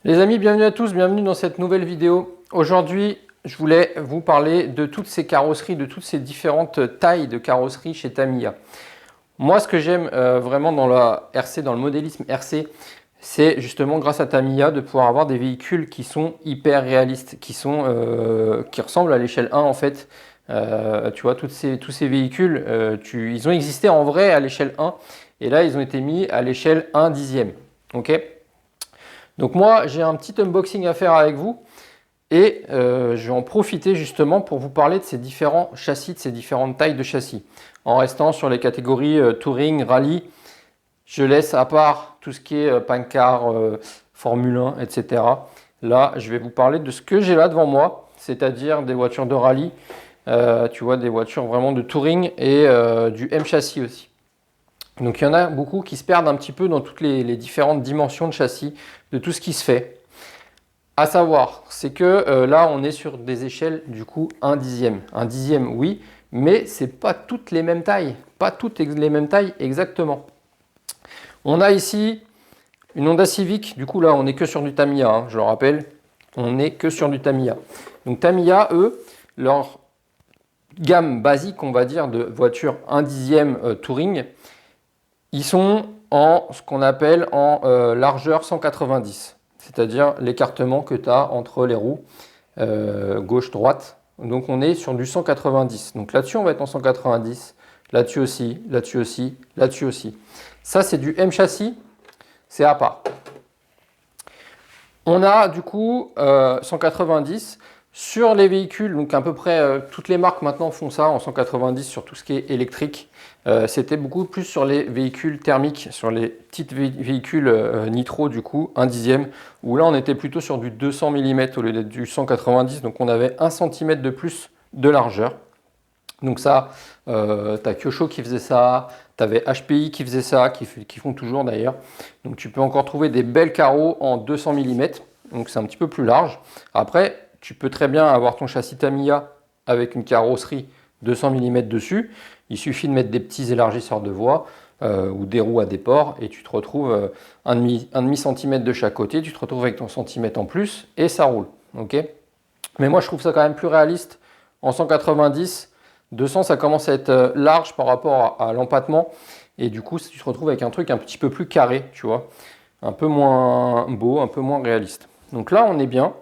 Les amis, bienvenue à tous, bienvenue dans cette nouvelle vidéo. Aujourd'hui, je voulais vous parler de toutes ces carrosseries, de toutes ces différentes tailles de carrosserie chez Tamiya. Moi, ce que j'aime vraiment dans la RC, dans le modélisme RC, c'est justement grâce à Tamiya de pouvoir avoir des véhicules qui sont hyper réalistes, qui ressemblent à l'échelle 1 en fait. Tu vois, tous ces véhicules, ils ont existé en vrai à l'échelle 1 et là, ils ont été mis à l'échelle 1 dixième. Ok ? Donc moi, j'ai un petit unboxing à faire avec vous et je vais en profiter justement pour vous parler de ces différents châssis, de ces différentes tailles de châssis. En restant sur les catégories Touring, Rallye, je laisse à part tout ce qui est Pancar, Formule 1, etc. Là, je vais vous parler de ce que j'ai là devant moi, c'est-à-dire des voitures de rallye, tu vois, des voitures vraiment de Touring et du M-châssis aussi. Donc il y en a beaucoup qui se perdent un petit peu dans toutes les différentes dimensions de châssis, de tout ce qui se fait. À savoir, c'est que là on est sur des échelles du coup 1 dixième. 1 dixième oui, mais c'est pas toutes les mêmes tailles. Pas toutes les mêmes tailles exactement. On a ici une Honda Civic, du coup là on n'est que sur du Tamiya, hein, je le rappelle. On n'est que sur du Tamiya. Donc Tamiya, eux, leur gamme basique, on va dire, de voitures 1 dixième Touring, ils sont en ce qu'on appelle en largeur 190, c'est-à-dire l'écartement que tu as entre les roues gauche-droite. Donc on est sur du 190. Donc là-dessus, on va être en 190, là-dessus aussi, là-dessus aussi, là-dessus aussi. Ça, c'est du M-châssis, c'est à part. On a du coup 190 sur les véhicules, donc à peu près toutes les marques maintenant font ça en 190 sur tout ce qui est électrique. C'était beaucoup plus sur les véhicules thermiques, sur les petits véhicules nitro du coup, 1 dixième, où là on était plutôt sur du 200 mm au lieu d'être du 190, donc on avait 1 cm de plus de largeur. Donc ça, tu as Kyosho qui faisait ça, tu avais HPI qui faisait ça, qui font toujours d'ailleurs. Donc tu peux encore trouver des belles carreaux en 200 mm, donc c'est un petit peu plus large. Après, tu peux très bien avoir ton châssis Tamiya avec une carrosserie 200 mm dessus. Il suffit de mettre des petits élargisseurs de voie ou des roues à déport et tu te retrouves un demi centimètre de chaque côté, tu te retrouves avec ton centimètre en plus et ça roule. Okay, mais moi je trouve ça quand même plus réaliste en 190. 200, ça commence à être large par rapport à l'empattement. Et du coup, tu te retrouves avec un truc un petit peu plus carré, tu vois. Un peu moins beau, un peu moins réaliste. Donc là, on est bien.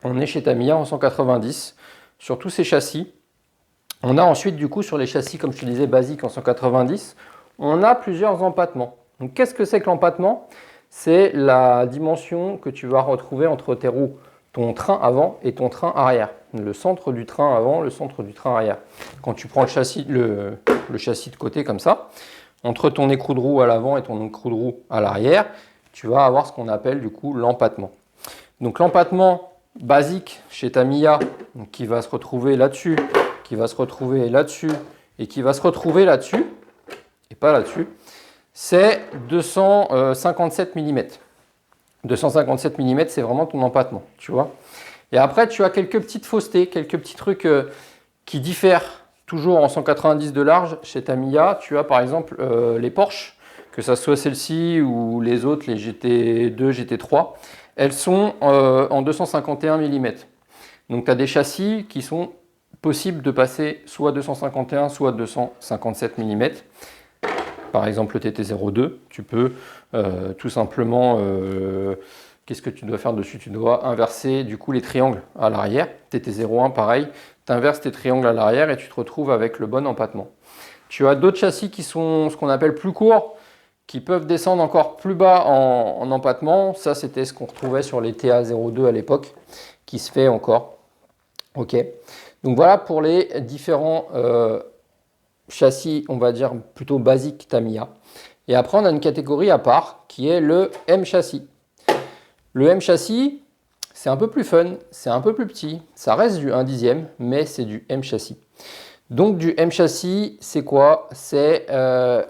On est chez Tamiya en 190 sur tous ces châssis. On a ensuite, du coup, sur les châssis, comme je te disais, basiques en 190, on a plusieurs empattements. Donc, qu'est-ce que c'est que l'empattement? C'est la dimension que tu vas retrouver entre tes roues, ton train avant et ton train arrière. Le centre du train avant, le centre du train arrière. Quand tu prends le châssis de côté comme ça, entre ton écrou de roue à l'avant et ton écrou de roue à l'arrière, tu vas avoir ce qu'on appelle du coup l'empattement. Donc l'empattement basique chez Tamiya, qui va se retrouver là-dessus, qui va se retrouver là-dessus et qui va se retrouver là-dessus, et pas là-dessus, c'est 257 mm. 257 mm, c'est vraiment ton empattement, tu vois. Et après, tu as quelques petites faussetés, quelques petits trucs qui diffèrent toujours en 190 de large. Chez Tamiya, tu as par exemple les Porsche, que ce soit celle-ci ou les autres, les GT2, GT3, elles sont en 251 mm. Donc tu as des châssis qui sont possibles de passer soit 251, soit 257 mm. Par exemple le TT02, tu peux tout simplement, qu'est-ce que tu dois faire dessus? Tu dois inverser du coup les triangles à l'arrière. TT01 pareil, tu inverses tes triangles à l'arrière et tu te retrouves avec le bon empattement. Tu as d'autres châssis qui sont ce qu'on appelle plus courts, qui peuvent descendre encore plus bas en empattement. Ça c'était ce qu'on retrouvait sur les TA02 à l'époque, qui se fait encore. Ok. Donc voilà pour les différents châssis, on va dire plutôt basique Tamiya. Et après, on a une catégorie à part qui est le M-châssis. Le M-châssis, c'est un peu plus fun, c'est un peu plus petit. Ça reste du 1 dixième, mais c'est du M-châssis. Donc du M-châssis, c'est quoi? C'est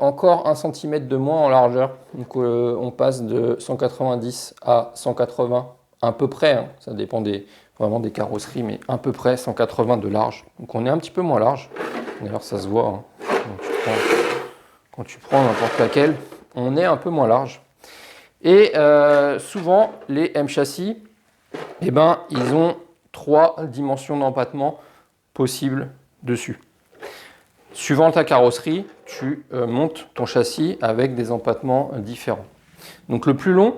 encore 1 cm de moins en largeur. Donc on passe de 190 à 180, à peu près. Hein. Ça dépend vraiment des carrosseries, mais à peu près 180 de large. Donc on est un petit peu moins large. D'ailleurs, ça se voit. Hein. Quand tu prends n'importe laquelle, on est un peu moins large. Et souvent, les M châssis, eh ben, ils ont 3 dimensions d'empattement possibles dessus. Suivant ta carrosserie, tu montes ton châssis avec des empattements différents. Donc le plus long,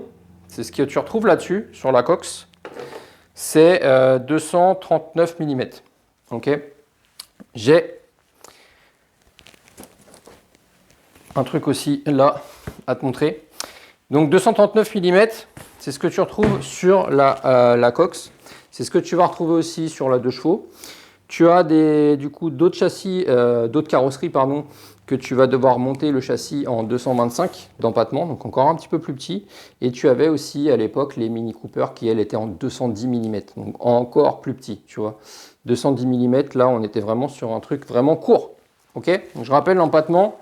c'est ce que tu retrouves là-dessus, sur la Cox, c'est 239 mm. Okay. J'ai un truc aussi là à te montrer. Donc 239 mm, c'est ce que tu retrouves sur la Cox. C'est ce que tu vas retrouver aussi sur la 2 chevaux. Tu as du coup d'autres châssis, d'autres carrosseries pardon, que tu vas devoir monter le châssis en 225 d'empattement, donc encore un petit peu plus petit. Et tu avais aussi à l'époque les Mini Cooper qui elles étaient en 210 mm, donc encore plus petit, tu vois. 210 mm, là on était vraiment sur un truc vraiment court. Ok, donc, je rappelle l'empattement.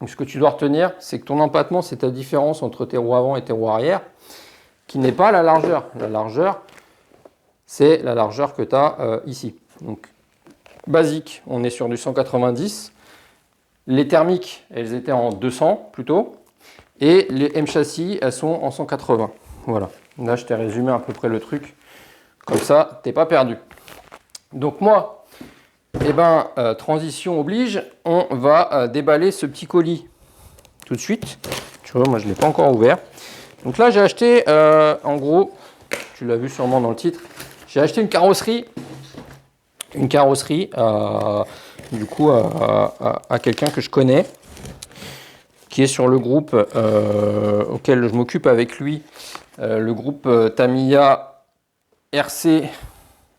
Donc, ce que tu dois retenir, c'est que ton empattement, c'est ta différence entre tes roues avant et tes roues arrière, qui n'est pas la largeur. La largeur, c'est la largeur que tu as ici. Donc, basique, on est sur du 190. Les thermiques, elles étaient en 200 plutôt. Et les M châssis, elles sont en 180. Voilà. Là, je t'ai résumé à peu près le truc. Comme ça, tu n'es pas perdu. Donc, moi, eh ben, transition oblige, on va déballer ce petit colis tout de suite. Tu vois, moi, je ne l'ai pas encore ouvert. Donc là, j'ai acheté, en gros, tu l'as vu sûrement dans le titre, j'ai acheté une carrosserie du coup, à quelqu'un que je connais, qui est sur le groupe auquel je m'occupe avec lui, le groupe Tamiya RC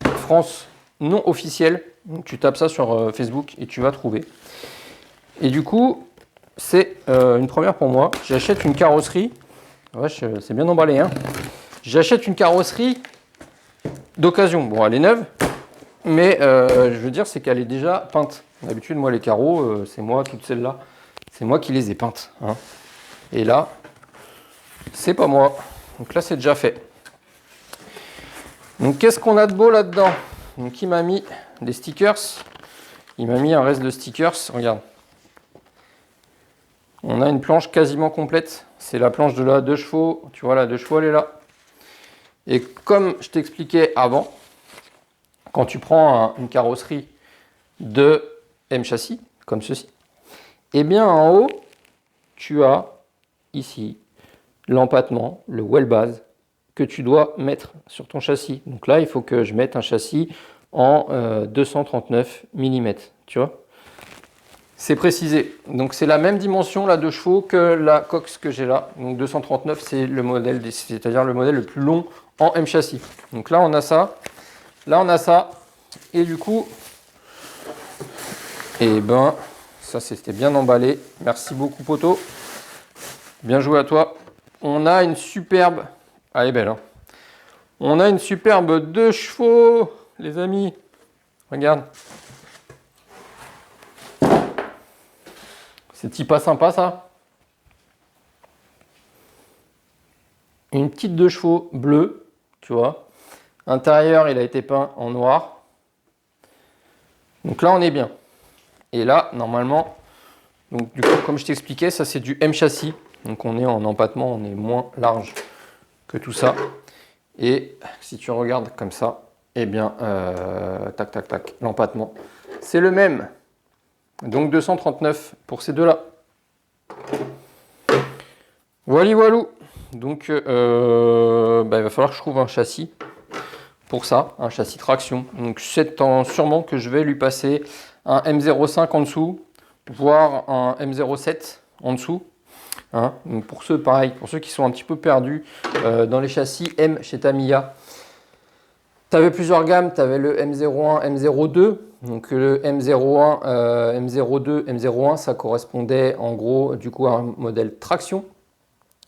France non officiel. Donc, tu tapes ça sur Facebook et tu vas trouver. Et du coup, c'est une première pour moi. J'achète une carrosserie. Ouais, c'est bien emballé, hein. J'achète une carrosserie d'occasion. Bon, elle est neuve, mais je veux dire, c'est qu'elle est déjà peinte. D'habitude, moi, les carreaux, c'est moi, toutes celles-là, c'est moi qui les ai peintes, hein. Et là, c'est pas moi. Donc là, c'est déjà fait. Donc, qu'est-ce qu'on a de beau là-dedans? Donc, il m'a mis des stickers. Il m'a mis un reste de stickers. Regarde. On a une planche quasiment complète. C'est la planche de la 2 chevaux. Tu vois, la 2 chevaux, elle est là. Et comme je t'expliquais avant, quand tu prends une carrosserie de M châssis, comme ceci, eh bien en haut, tu as ici l'empattement, le well base, que tu dois mettre sur ton châssis. Donc là, il faut que je mette un châssis en 239 mm, tu vois. C'est précisé. Donc c'est la même dimension, la 2 chevaux, que la Cox que j'ai là. Donc 239, c'est le modèle, c'est-à-dire le modèle le plus long en M châssis. Donc là, on a ça. Là, on a ça. Et du coup, eh ben, ça c'était bien emballé. Merci beaucoup, Poto. Bien joué à toi. On a une superbe... Ah, elle est belle, hein. On a une superbe 2 chevaux, les amis. Regarde. C'est pas sympa, ça. Une petite 2 chevaux bleue, tu vois. Intérieur, il a été peint en noir. Donc là, on est bien. Et là, normalement, donc du coup, comme je t'expliquais, ça c'est du M châssis. Donc on est en empattement, on est moins large que tout ça. Et si tu regardes comme ça, eh bien, tac, tac, tac, l'empattement, c'est le même. Donc 239 pour ces deux-là. Voilà, voilà. Donc, il va falloir que je trouve un châssis pour ça, un châssis traction. Donc, c'est sûrement que je vais lui passer un M05 en dessous, voire un M07 en dessous. Hein. Donc pour ceux, pareil, pour ceux qui sont un petit peu perdus dans les châssis M chez Tamiya, tu avais plusieurs gammes. Tu avais le M01, M02. Donc le M01, M02, M01, ça correspondait en gros du coup à un modèle traction.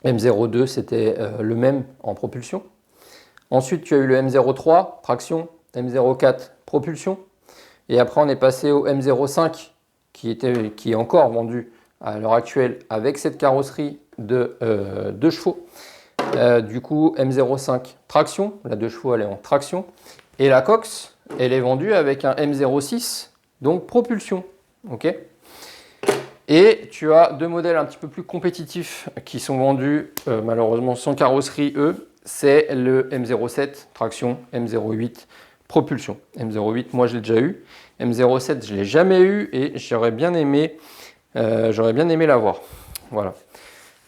M02, c'était le même en propulsion. Ensuite, tu as eu le M03, traction, M04, propulsion. Et après, on est passé au M05, qui est encore vendu à l'heure actuelle avec cette carrosserie de 2 chevaux. Du coup, M05, traction. La 2 chevaux, elle est en traction. Et la Cox, elle est vendue avec un M06, donc propulsion. Ok. Et tu as deux modèles un petit peu plus compétitifs qui sont vendus malheureusement sans carrosserie, eux. C'est le M07 traction, M08 propulsion. M08, moi je l'ai déjà eu. M07, je ne l'ai jamais eu et j'aurais bien aimé l'avoir. Voilà.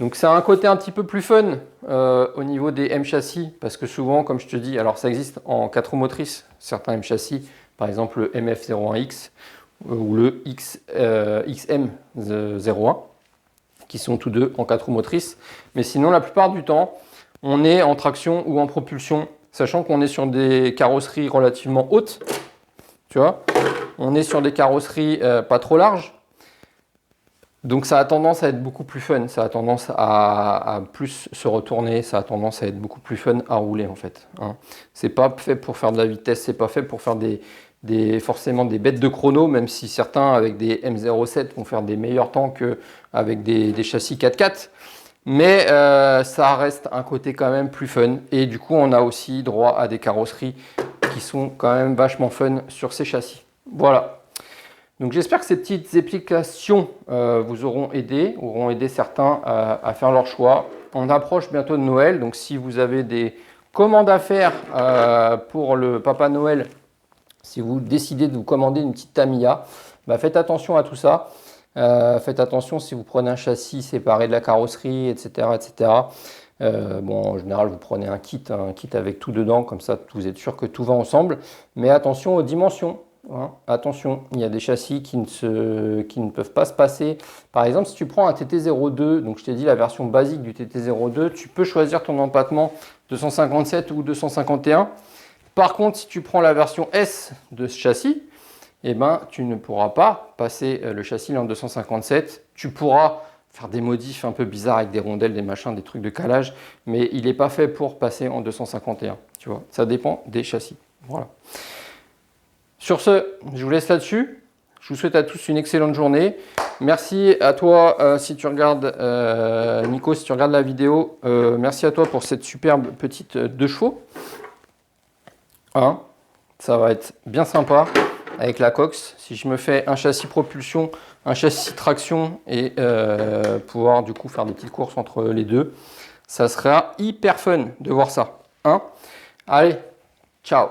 Donc ça a un côté un petit peu plus fun au niveau des M châssis parce que souvent, comme je te dis, alors ça existe en 4 roues motrices, certains M châssis, par exemple le MF01X ou le XM01 qui sont tous deux en 4 roues motrices. Mais sinon, la plupart du temps, on est en traction ou en propulsion, sachant qu'on est sur des carrosseries relativement hautes. Tu vois, on est sur des carrosseries pas trop larges. Donc ça a tendance à être beaucoup plus fun, ça a tendance à plus se retourner, ça a tendance à être beaucoup plus fun à rouler en fait. Hein. C'est pas fait pour faire de la vitesse, c'est pas fait pour faire forcément des bêtes de chrono, même si certains avec des M07 vont faire des meilleurs temps qu'avec des châssis 4x4. Mais ça reste un côté quand même plus fun. Et du coup, on a aussi droit à des carrosseries qui sont quand même vachement fun sur ces châssis. Voilà. Donc j'espère que ces petites explications vous auront aidé certains à faire leur choix. On approche bientôt de Noël, donc si vous avez des commandes à faire pour le Papa Noël, si vous décidez de vous commander une petite Tamiya, bah faites attention à tout ça. Faites attention si vous prenez un châssis séparé de la carrosserie, etc. etc. Bon, en général, vous prenez un kit avec tout dedans, comme ça vous êtes sûr que tout va ensemble. Mais attention aux dimensions. Hein. Attention, il y a des châssis qui ne peuvent pas se passer. Par exemple, si tu prends un TT02, donc je t'ai dit la version basique du TT02, tu peux choisir ton empattement 257 ou 251. Par contre, si tu prends la version S de ce châssis, eh ben, tu ne pourras pas passer le châssis en 257. Tu pourras faire des modifs un peu bizarres avec des rondelles, des machins, des trucs de calage, mais il n'est pas fait pour passer en 251. Tu vois, ça dépend des châssis. Voilà. Sur ce, je vous laisse là-dessus. Je vous souhaite à tous une excellente journée. Merci à toi si tu regardes, Nico, si tu regardes la vidéo. Merci à toi pour cette superbe petite 2 chevaux. Hein, ça va être bien sympa avec la Cox. Si je me fais un châssis propulsion, un châssis traction et pouvoir du coup faire des petites courses entre les deux, ça sera hyper fun de voir ça. Hein, allez, ciao.